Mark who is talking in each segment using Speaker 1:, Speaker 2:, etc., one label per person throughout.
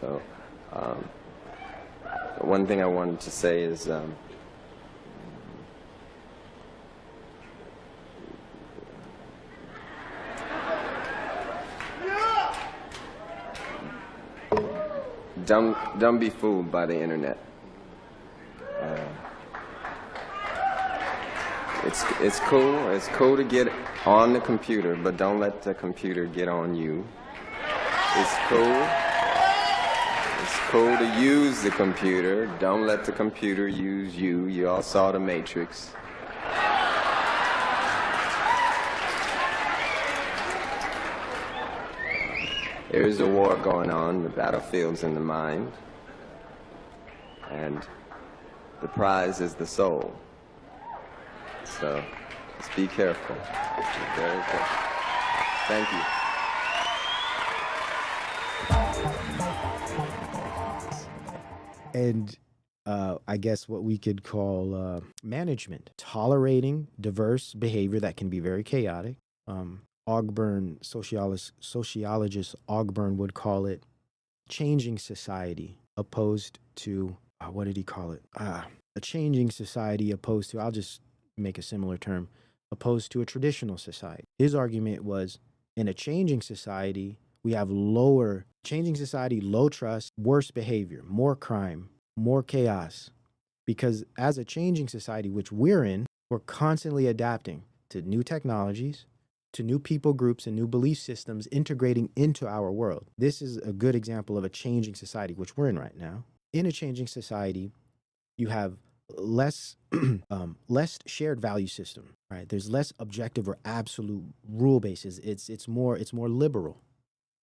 Speaker 1: So one thing I wanted to say is don't be fooled by the internet. It's cool. It's cool to get on the computer, but don't let the computer get on you. It's cool. It's cool to use the computer. Don't let the computer use you. You all saw The Matrix. There is a war going on. The battlefield's in the mind. And the prize is the soul. So just be careful. Be very careful. Thank you.
Speaker 2: And I guess what we could call management, tolerating diverse behavior that can be very chaotic. Ogburn, sociologist Ogburn would call it changing society opposed to, what did he call it? A changing society opposed to, I'll just make a similar term, opposed to a traditional society. His argument was, in a changing society, we have changing society, low trust, worse behavior, more crime, more chaos. Because as a changing society, which we're in, we're constantly adapting to new technologies, to new people groups and new belief systems integrating into our world. This is a good example of a changing society, which we're in right now. In a changing society, you have less shared value system, right? There's less objective or absolute rule bases. It's more liberal,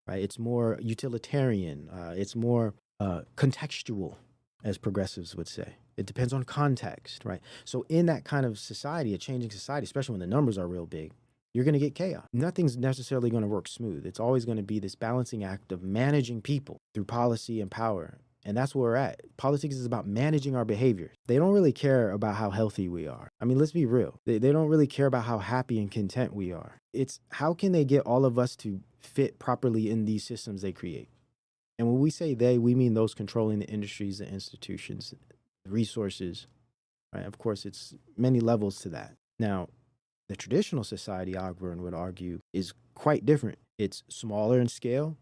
Speaker 2: right? It's more utilitarian. It's more contextual, as progressives would say. It depends on context, right? So in that kind of society, a changing society, especially when the numbers are real big, you're going to get chaos. Nothing's necessarily going to work smooth. It's always going to be this balancing act of managing people through policy and power. And that's where we're at. Politics is about managing our behaviors. They don't really care about how healthy we are. I mean, let's be real. They don't really care about how happy and content we are. It's how can they get all of us to fit properly in these systems they create? And when we say they, we mean those controlling the industries, the institutions, the resources, right? Of course, it's many levels to that. Now, the traditional society, Ogburn would argue, is quite different. It's smaller in scale.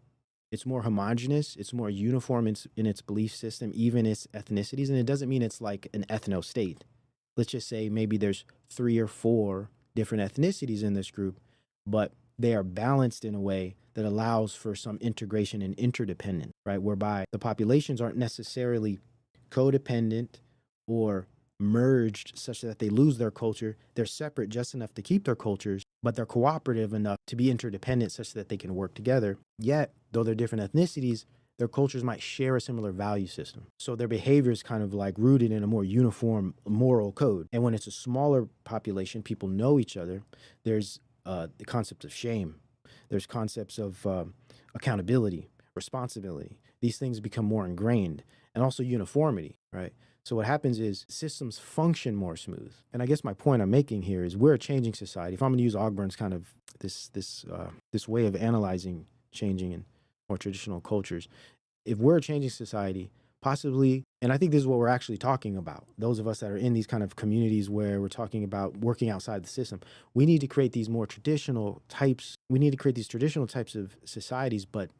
Speaker 2: It's more homogenous. It's more uniform in its belief system, even its ethnicities. And it doesn't mean it's like an ethno-state. Let's just say maybe there's 3 or 4 different ethnicities in this group, but they are balanced in a way that allows for some integration and interdependence, right? Whereby the populations aren't necessarily codependent or merged such that they lose their culture. They're separate just enough to keep their cultures, but they're cooperative enough to be interdependent such that they can work together. Yet, though they're different ethnicities, their cultures might share a similar value system. So their behavior is kind of like rooted in a more uniform moral code. And when it's a smaller population, people know each other. There's the concept of shame. There's concepts of accountability, responsibility. These things become more ingrained, and also uniformity, right? So what happens is systems function more smooth. And I guess my point I'm making here is we're a changing society. If I'm going to use Ogburn's kind of this way of analyzing changing in more traditional cultures, if we're a changing society, possibly, and I think this is what we're actually talking about, those of us that are in these kind of communities where we're talking about working outside the system, we need to create these more traditional types. We need to create these traditional types of societies, but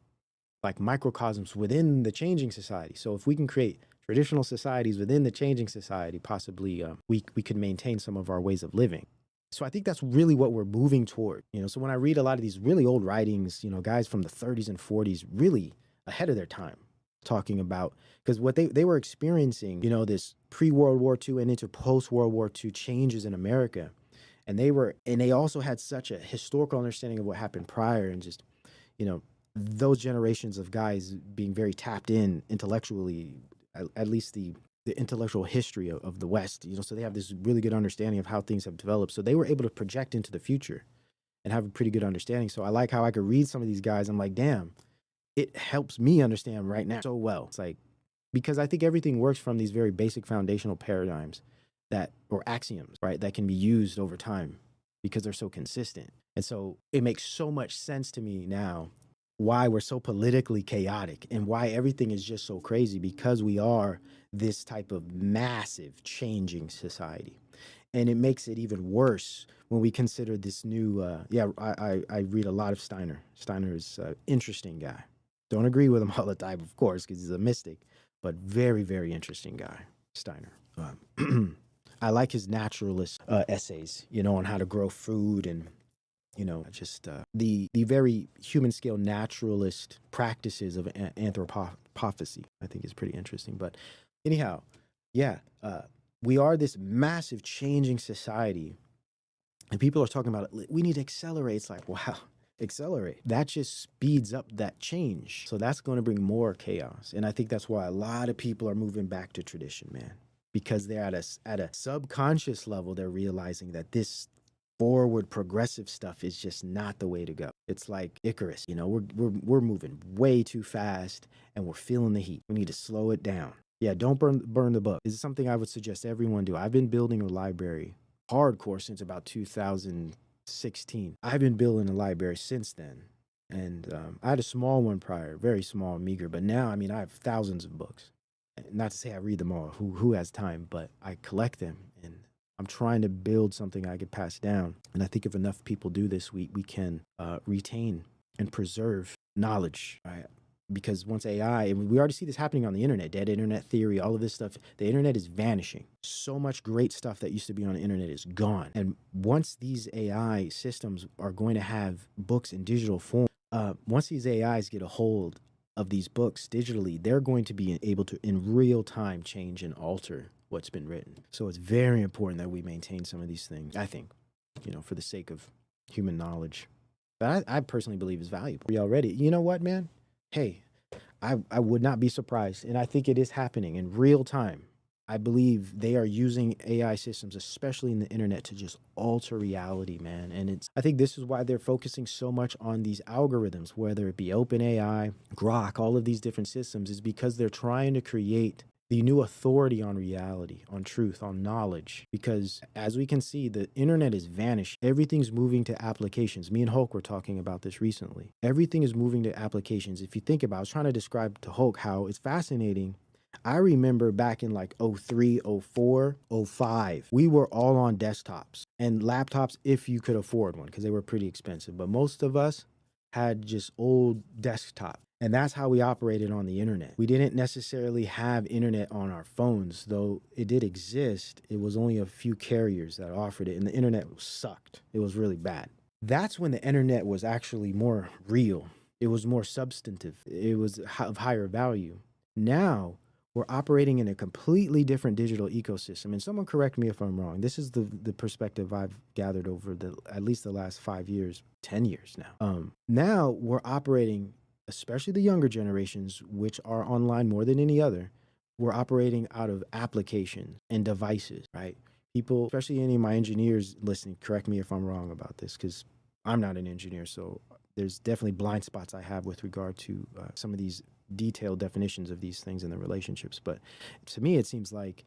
Speaker 2: like microcosms within the changing society. So if we can create traditional societies within the changing society, possibly we could maintain some of our ways of living. So I think that's really what we're moving toward. So when I read a lot of these really old writings, guys from the 30s and 40s, really ahead of their time, talking about, because what they were experiencing, this pre-World War II and into post-World War II changes in America. And they also had such a historical understanding of what happened prior, and just, those generations of guys being very tapped in intellectually, at least the intellectual history of the West, so they have this really good understanding of how things have developed. So they were able to project into the future and have a pretty good understanding. So I like how I could read some of these guys. I'm like, damn, it helps me understand right now so well. It's like, because I think everything works from these very basic foundational paradigms or axioms, right, that can be used over time because they're so consistent. And so it makes so much sense to me now why we're so politically chaotic and why everything is just so crazy, because we are this type of massive changing society. And it makes it even worse when we consider this new, I read a lot of Steiner. Steiner is an interesting guy. Don't agree with him all the time, of course, because he's a mystic, but very, very interesting guy, Steiner. I like his naturalist essays, on how to grow food and, just the very human scale naturalist practices of anthropophagy, I think is pretty interesting. But anyhow, yeah, we are this massive changing society, and people are talking about it. We need to accelerate. It's like, wow, accelerate. That just speeds up that change. So that's going to bring more chaos. And I think that's why a lot of people are moving back to tradition, man, because they're at a subconscious level, they're realizing that this forward progressive stuff is just not the way to go. It's like Icarus, we're moving way too fast and we're feeling the heat. We need to slow it down. Yeah, don't burn the book. This is something I would suggest everyone do. I've been building a library hardcore since about 2016. I've been building a library since then. And I had a small one prior, very small, meager. But now, I have thousands of books. Not to say I read them all, who has time, but I collect them. And I'm trying to build something I could pass down. And I think if enough people do this, we can retain and preserve knowledge, right? Because once AI, and we already see this happening on the internet, dead internet theory, all of this stuff, the internet is vanishing. So much great stuff that used to be on the internet is gone. And once these AI systems are going to have books in digital form, once these AIs get a hold of these books digitally, they're going to be able to, in real time, change and alter what's been written. So it's very important that we maintain some of these things, I think, for the sake of human knowledge. That I personally believe is valuable. We already, you know what, man? Hey, I would not be surprised, and I think it is happening in real time. I believe they are using AI systems, especially in the internet, to just alter reality, man. And I think this is why they're focusing so much on these algorithms, whether it be OpenAI, Grok, all of these different systems, is because they're trying to create the new authority on reality, on truth, on knowledge. Because as we can see, the internet is vanished. Everything's moving to applications. Me and Hulk were talking about this recently. Everything is moving to applications. If you think about it, I was trying to describe to Hulk how it's fascinating. I remember back in like 03, 04, 05, we were all on desktops and laptops if you could afford one, because they were pretty expensive. But most of us had just old desktop. And that's how we operated on the internet. We didn't necessarily have internet on our phones, though it did exist. It was only a few carriers that offered it, and the internet sucked. It was really bad. That's when the internet was actually more real. It was more substantive. It was of higher value. Now, we're operating in a completely different digital ecosystem. And someone correct me if I'm wrong. This is the perspective I've gathered over at least the last 5 years, 10 years now. Now we're operating, especially the younger generations, which are online more than any other, we're operating out of applications and devices, right? People, especially any of my engineers listening, correct me if I'm wrong about this, because I'm not an engineer, so there's definitely blind spots I have with regard to some of these detailed definitions of these things and the relationships. But to me, it seems like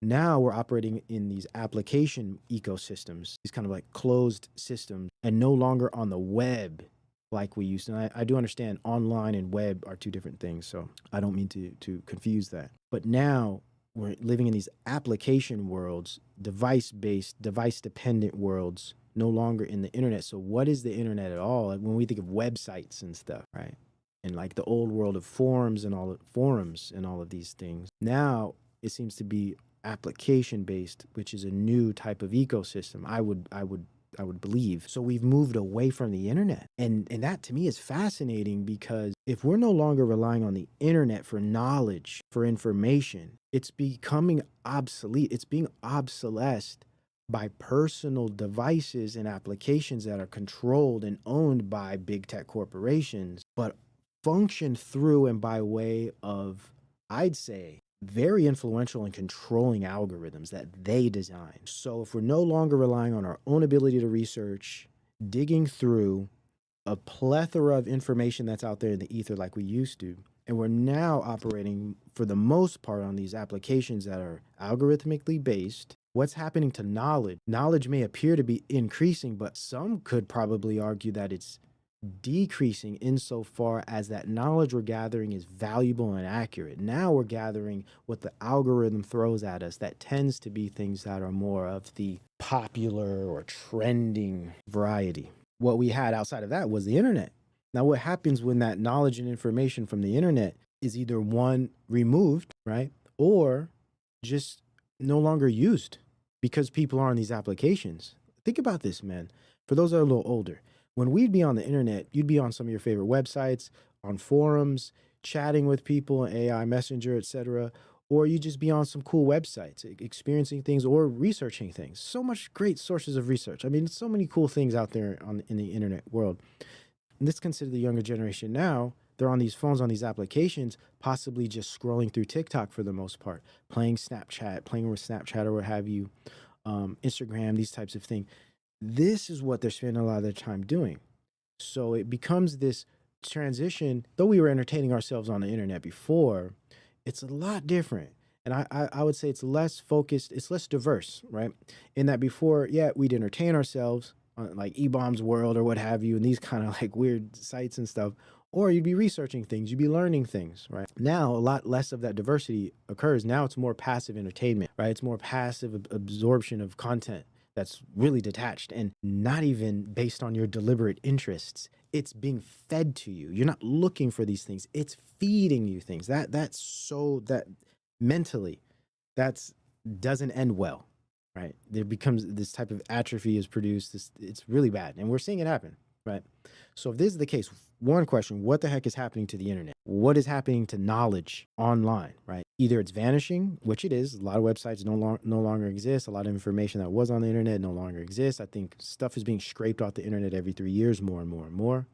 Speaker 2: now we're operating in these application ecosystems, these kind of like closed systems, and no longer on the web like we used to. And I do understand online and web are two different things, so I don't mean to confuse that. But now we're living in these application worlds, device-based, device-dependent worlds, no longer in the internet. So what is the internet at all? Like when we think of websites and stuff, right? And like the old world of forums and all of these things. Now it seems to be application-based, which is a new type of ecosystem. I would believe. So we've moved away from the internet. And that to me is fascinating, because if we're no longer relying on the internet for knowledge, for information, it's becoming obsolete. It's being obsolesced by personal devices and applications that are controlled and owned by big tech corporations, but function through and by way of, I'd say, very influential and controlling algorithms that they design. So if we're no longer relying on our own ability to research, digging through a plethora of information that's out there in the ether like we used to, and we're now operating for the most part on these applications that are algorithmically based, what's happening to knowledge? Knowledge may appear to be increasing, but some could probably argue that it's decreasing insofar as that knowledge we're gathering is valuable and accurate. Now we're gathering what the algorithm throws at us that tends to be things that are more of the popular or trending variety. What we had outside of that was the internet. Now, what happens when that knowledge and information from the internet is either one, removed, right, or just no longer used because people are on these applications? Think about this, man. For those that are a little older, when we'd be on the internet, you'd be on some of your favorite websites, on forums, chatting with people, AI Messenger, etc., or you just be on some cool websites, experiencing things or researching things. So much great sources of research. I mean, so many cool things out there in the internet world. And this consider the younger generation now. They're on these phones, on these applications, possibly just scrolling through TikTok for the most part, playing Snapchat, playing with Snapchat or what have you, Instagram, these types of things. This is what they're spending a lot of their time doing. So it becomes this transition. Though we were entertaining ourselves on the internet before, it's a lot different. And I would say it's less focused, it's less diverse, right? In that before, yeah, we'd entertain ourselves on like E-Bombs World or what have you, and these kind of like weird sites and stuff. Or you'd be researching things, you'd be learning things, right? Now, a lot less of that diversity occurs. Now it's more passive entertainment, right? It's more passive absorption of content that's really detached and not even based on your deliberate interests. It's being fed to you. You're not looking for these things. It's feeding you things. That mentally, that's doesn't end well, right? There becomes this type of atrophy is produced. It's really bad, and we're seeing it happen, right? So if this is the case, one question: what the heck is happening to the internet? What is happening to knowledge online, right? Either it's vanishing, which it is. A lot of websites no longer exist. A lot of information that was on the internet no longer exists. I think stuff is being scraped off the internet every 3 years, more and more and more.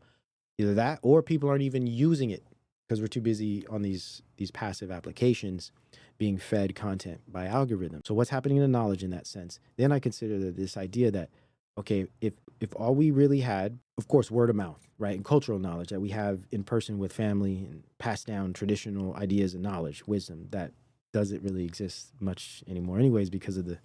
Speaker 2: Either that, or people aren't even using it because we're too busy on these passive applications being fed content by algorithms. So what's happening to knowledge in that sense? Then I consider this idea that, okay, if all we really had, of course, word of mouth, right, and cultural knowledge that we have in person with family and passed down traditional ideas and knowledge, wisdom, that doesn't really exist much anymore anyways because of the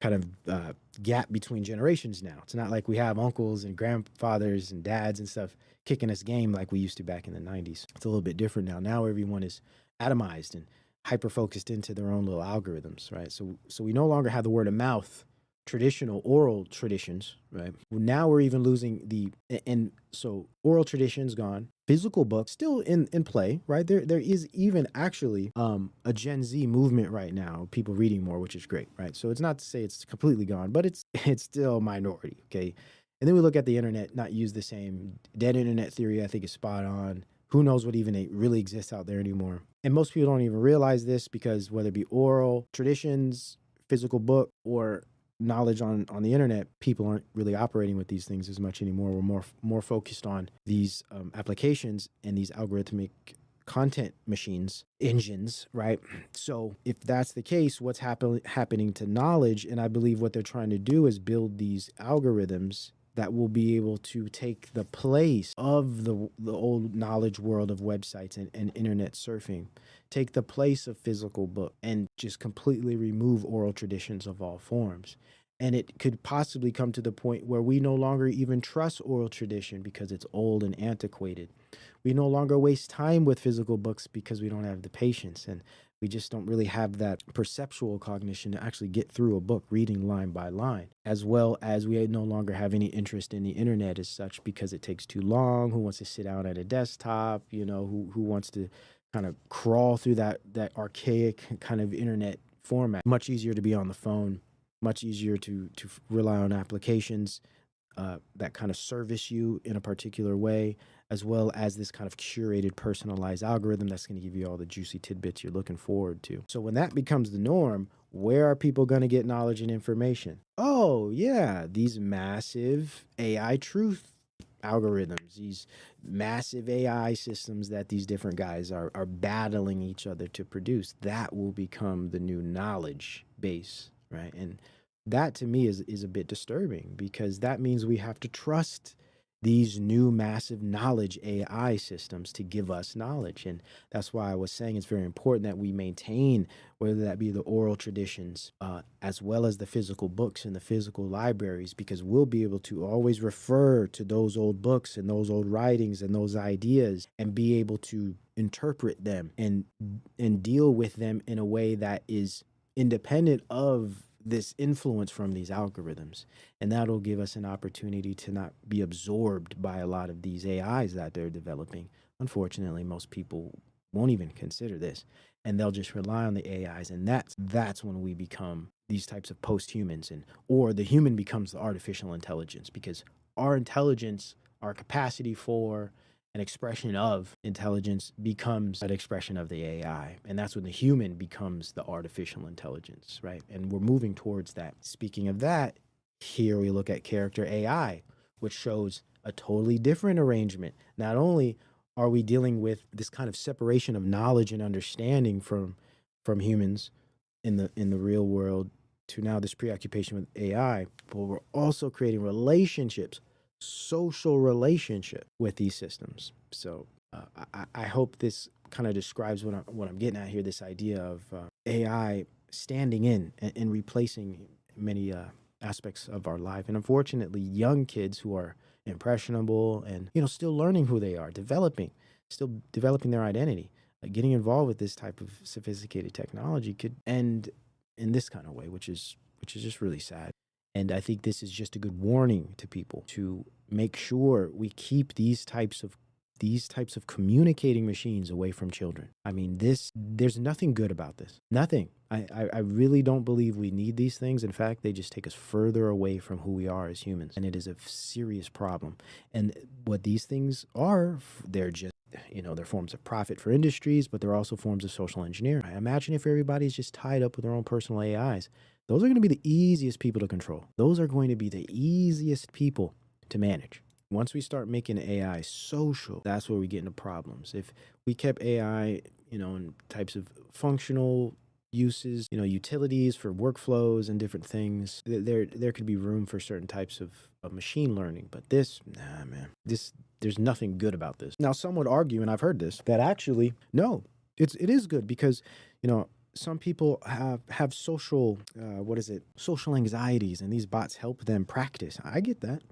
Speaker 2: kind of gap between generations now. It's not like we have uncles and grandfathers and dads and stuff kicking us game like we used to back in the 90s. It's a little bit different now. Now everyone is atomized and hyper-focused into their own little algorithms, right? So we no longer have the word of mouth, traditional oral traditions, right? Now we're even losing and so oral traditions gone, physical books still in play, right? There is even actually a Gen Z movement right now, people reading more, which is great, right? So it's not to say it's completely gone, but it's still a minority, okay? And then we look at the internet, not use the same dead internet theory, I think is spot on. Who knows what even really exists out there anymore? And most people don't even realize this because whether it be oral traditions, physical book, or knowledge on the internet, people aren't really operating with these things as much anymore. We're more focused on these applications and these algorithmic content machines, engines, right? So if that's the case, what's happening to knowledge? And I believe what they're trying to do is build these algorithms that will be able to take the place of the old knowledge world of websites and internet surfing, take the place of physical book, and just completely remove oral traditions of all forms. And it could possibly come to the point where we no longer even trust oral tradition because it's old and antiquated. We no longer waste time with physical books because we don't have the patience, and we just don't really have that perceptual cognition to actually get through a book reading line by line, as well as we no longer have any interest in the internet as such because it takes too long. Who wants to sit down at a desktop? You know, who wants to kind of crawl through that archaic kind of internet format? Much easier to be on the phone, much easier to rely on applications that kind of service you in a particular way, as well as this kind of curated, personalized algorithm that's going to give you all the juicy tidbits you're looking forward to. So when that becomes the norm, where are people going to get knowledge and information? Oh, yeah, these massive AI truth algorithms, these massive AI systems that these different guys are battling each other to produce. That will become the new knowledge base, right? And that to me is a bit disturbing because that means we have to trust these new massive knowledge AI systems to give us knowledge. And that's why I was saying it's very important that we maintain, whether that be the oral traditions, as well as the physical books and the physical libraries, because we'll be able to always refer to those old books and those old writings and those ideas and be able to interpret them and deal with them in a way that is independent of this influence from these algorithms. And that'll give us an opportunity to not be absorbed by a lot of these AIs that they're developing. Unfortunately, most people won't even consider this, and they'll just rely on the AIs. And that's when we become these types of post-humans, or the human becomes the artificial intelligence, because our intelligence, our capacity for an expression of intelligence becomes an expression of the AI. And that's when the human becomes the artificial intelligence, right? And we're moving towards that. Speaking of that, here we look at character AI, which shows a totally different arrangement. Not only are we dealing with this kind of separation of knowledge and understanding from humans in the real world to now this preoccupation with AI, but we're also creating relationships, social relationship with these systems. So I hope this kind of describes what I'm getting at here, this idea of AI standing in and replacing many aspects of our life. And unfortunately, young kids who are impressionable and still learning who they are, still developing their identity, getting involved with this type of sophisticated technology could end in this kind of way, which is just really sad. And I think this is just a good warning to people to make sure we keep these types of communicating machines away from children. I mean, there's nothing good about this. Nothing. I really don't believe we need these things. In fact, they just take us further away from who we are as humans. And it is a serious problem. And what these things are, they're just, they're forms of profit for industries, but they're also forms of social engineering. I imagine if everybody's just tied up with their own personal AIs, those are going to be the easiest people to control. Those are going to be the easiest people to manage. Once we start making AI social, that's where we get into problems. If we kept AI, in types of functional uses, utilities for workflows and different things, there could be room for certain types of machine learning. But there's nothing good about this. Now, some would argue, and I've heard this, that actually, no, it is good because, some people have social, social anxieties, and these bots help them practice. I get that.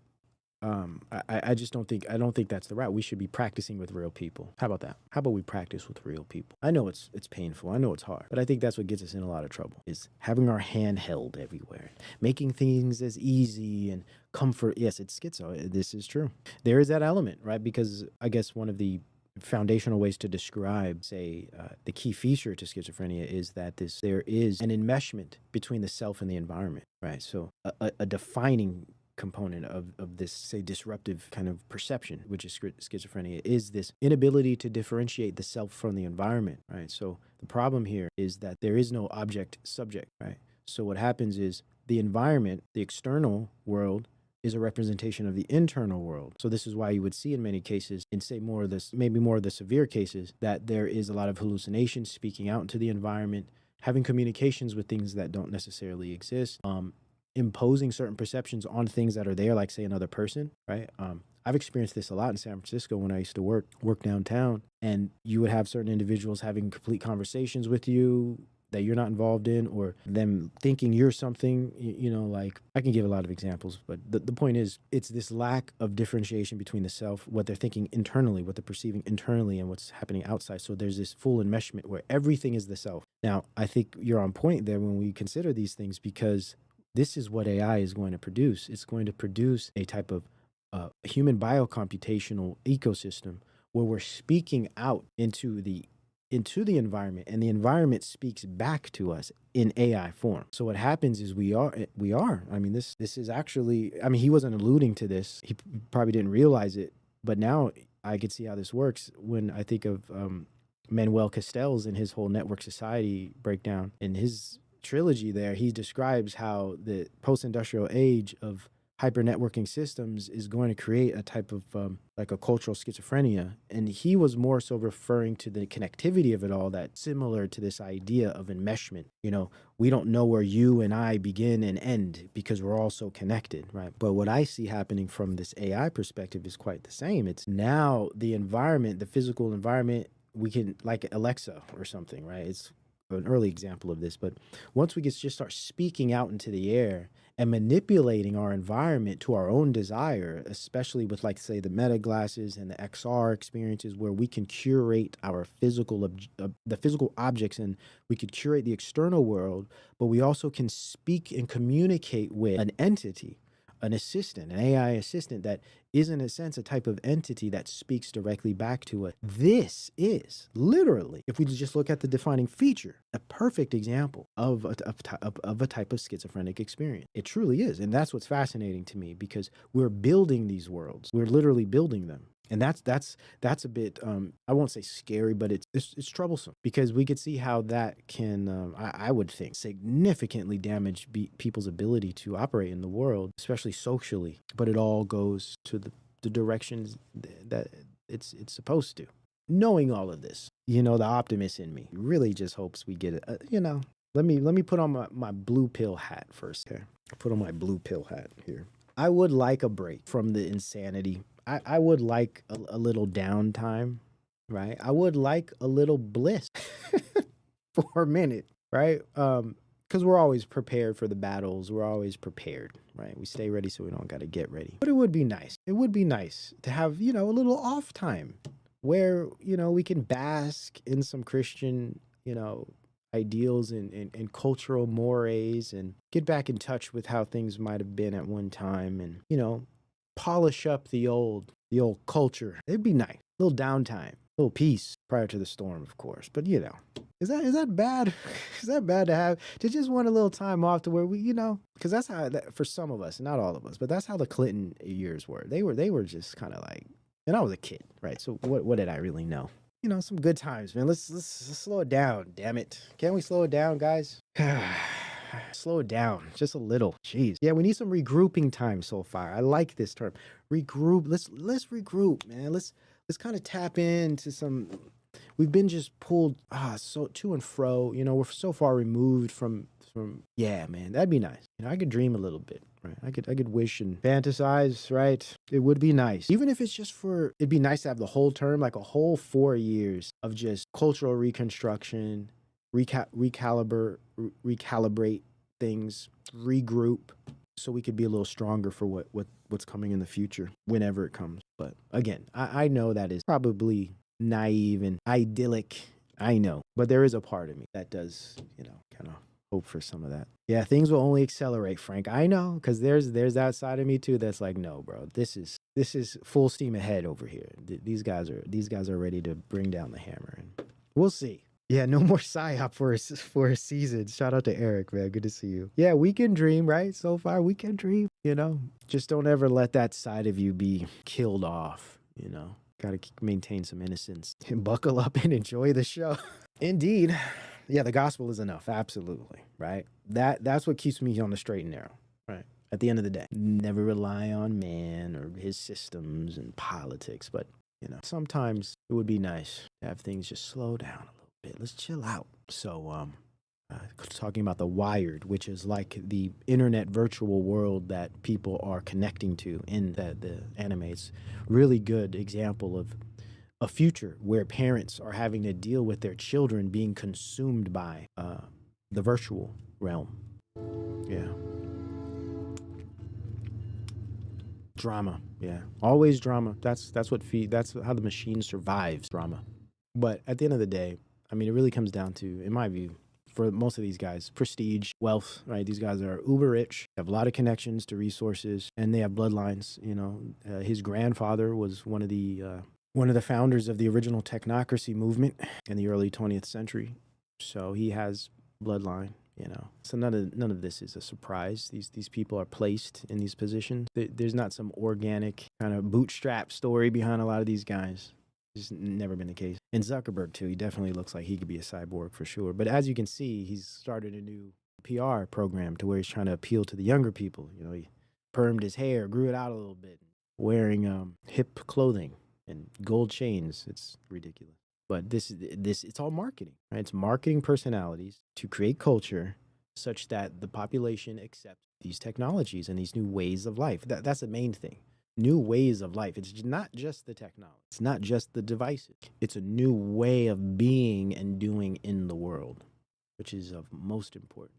Speaker 2: I just don't think that's the route. We should be practicing with real people. How about that? How about we practice with real people? I know it's painful. I know it's hard, but I think that's what gets us in a lot of trouble, is having our hand held everywhere, making things as easy and comfort. Yes, it's schizo. This is true. There is that element, right? Because I guess one of the foundational ways to describe, say, the key feature to schizophrenia is that there is an enmeshment between the self and the environment, right? So a defining component of this, say, disruptive kind of perception, which is schizophrenia, is this inability to differentiate the self from the environment, right? So the problem here is that there is no object subject, right? So what happens is the environment, the external world, is a representation of the internal world. So this is why you would see in many cases, in say maybe more of the severe cases, that there is a lot of hallucinations, speaking out into the environment, having communications with things that don't necessarily exist, imposing certain perceptions on things that are there, like say another person, right? I've experienced this a lot in San Francisco when I used to work downtown, and you would have certain individuals having complete conversations with you that you're not involved in, or them thinking you're something, like I can give a lot of examples, but the point is, it's this lack of differentiation between the self, what they're thinking internally, what they're perceiving internally, and what's happening outside. So there's this full enmeshment where everything is the self. Now, I think you're on point there when we consider these things, because this is what AI is going to produce. It's going to produce a type of human biocomputational ecosystem where we're speaking out into the environment, and the environment speaks back to us in AI form. So what happens is we are. I mean, this is actually. I mean, he wasn't alluding to this. He probably didn't realize it, but now I could see how this works when I think of Manuel Castells and his whole network society breakdown. In his trilogy there, he describes how the post-industrial age of hyper networking systems is going to create a type of like a cultural schizophrenia. And he was more so referring to the connectivity of it all, that's similar to this idea of enmeshment. You know, we don't know where you and I begin and end because we're all so connected, right? But what I see happening from this AI perspective is quite the same. It's now the environment, the physical environment, we can, like Alexa or something, right? It's an early example of this, but once we just start speaking out into the air and manipulating our environment to our own desire, especially with, like, say, the meta glasses and the XR experiences, where we can curate our physical the physical objects, and we could curate the external world, but we also can speak and communicate with an entity, an assistant, an AI assistant that is, in a sense, a type of entity that speaks directly back to us. This is literally, if we just look at the defining feature, a perfect example of a type of schizophrenic experience. It truly is. And that's what's fascinating to me, because we're building these worlds. We're literally building them. And that's a bit, I won't say scary, but it's troublesome, because we could see how that can, I would think, significantly damage people's ability to operate in the world, especially socially. But it all goes to the directions that it's supposed to. Knowing all of this, you know, the optimist in me really just hopes we get it. You know, let me put on my blue pill hat first. Okay, put on my blue pill hat here. I would like a break from the insanity. I would like a little downtime, right? I would like a little bliss for a minute, right? Because we're always prepared for the battles. We're always prepared, right? We stay ready so we don't got to get ready. But it would be nice. It would be nice to have, you know, a little off time where, you know, we can bask in some Christian, you know, ideals and cultural mores, and get back in touch with how things might have been at one time, and, you know, polish up the old culture. It'd be nice. A little downtime, a little peace prior to the storm, of course. But, you know, is that bad? Is that bad to just want a little time off, to where we, you know, because that's how, for some of us, not all of us, but that's how the Clinton years were. They were just kind of like, and I was a kid, right? So what did I really know? You know, some good times, man. Let's slow it down, damn it. Can't we slow it down, guys? Slow it down just a little. Jeez. Yeah, we need some regrouping time so far. I like this term. Regroup. Let's regroup, man. Let's kind of tap into some. We've been just pulled so to and fro. You know, we're so far removed from. Yeah, man, that'd be nice. You know, I could dream a little bit, right? I could wish and fantasize, right? It would be nice, even if it's just for. It'd be nice to have the whole term, like a whole 4 years of just cultural reconstruction, recalibrate things, regroup, so we could be a little stronger for what's coming in the future, whenever it comes. But again, I know that is probably naive and idyllic. I know, but there is a part of me that does, you know, kind of hope for some of that. Yeah, things will only accelerate, Frank. I know, because there's that side of me too that's like, no, bro, this is full steam ahead over here. These guys are ready to bring down the hammer, and we'll see. Yeah, no more psyop for a season. Shout out to Eric, man. Good to see you. Yeah, we can dream, right? So far, we can dream, you know. Just don't ever let that side of you be killed off, you know. Got to maintain some innocence. And buckle up and enjoy the show. Indeed. Yeah, the gospel is enough. Absolutely, right? That's what keeps me on the straight and narrow, right? At the end of the day. Never rely on man or his systems and politics, but, you know, sometimes it would be nice to have things just slow down a little bit. Let's chill out. So, talking about the Wired, which is like the internet virtual world that people are connecting to in the anime. It's really good example of a future where parents are having to deal with their children being consumed by the virtual realm. Yeah. Drama. Yeah. Always drama. That's how the machine survives, drama. But at the end of the day, I mean, it really comes down to, in my view, for most of these guys, prestige, wealth, right? These guys are uber rich, have a lot of connections to resources, and they have bloodlines. You know, his grandfather was one of the founders of the original technocracy movement in the early 20th century. So he has bloodline, you know. So none of this is a surprise. These people are placed in these positions. There's not some organic kind of bootstrap story behind a lot of these guys. It's never been the case. And Zuckerberg, too, he definitely looks like he could be a cyborg for sure. But as you can see, he's started a new PR program to where he's trying to appeal to the younger people. You know, he permed his hair, grew it out a little bit, wearing hip clothing and gold chains. It's ridiculous. But this it's all marketing, right? It's marketing personalities to create culture such that the population accepts these technologies and these new ways of life. That's the main thing. New ways of life. It's not just the technology. It's not just the devices. It's a new way of being and doing in the world, which is of most importance.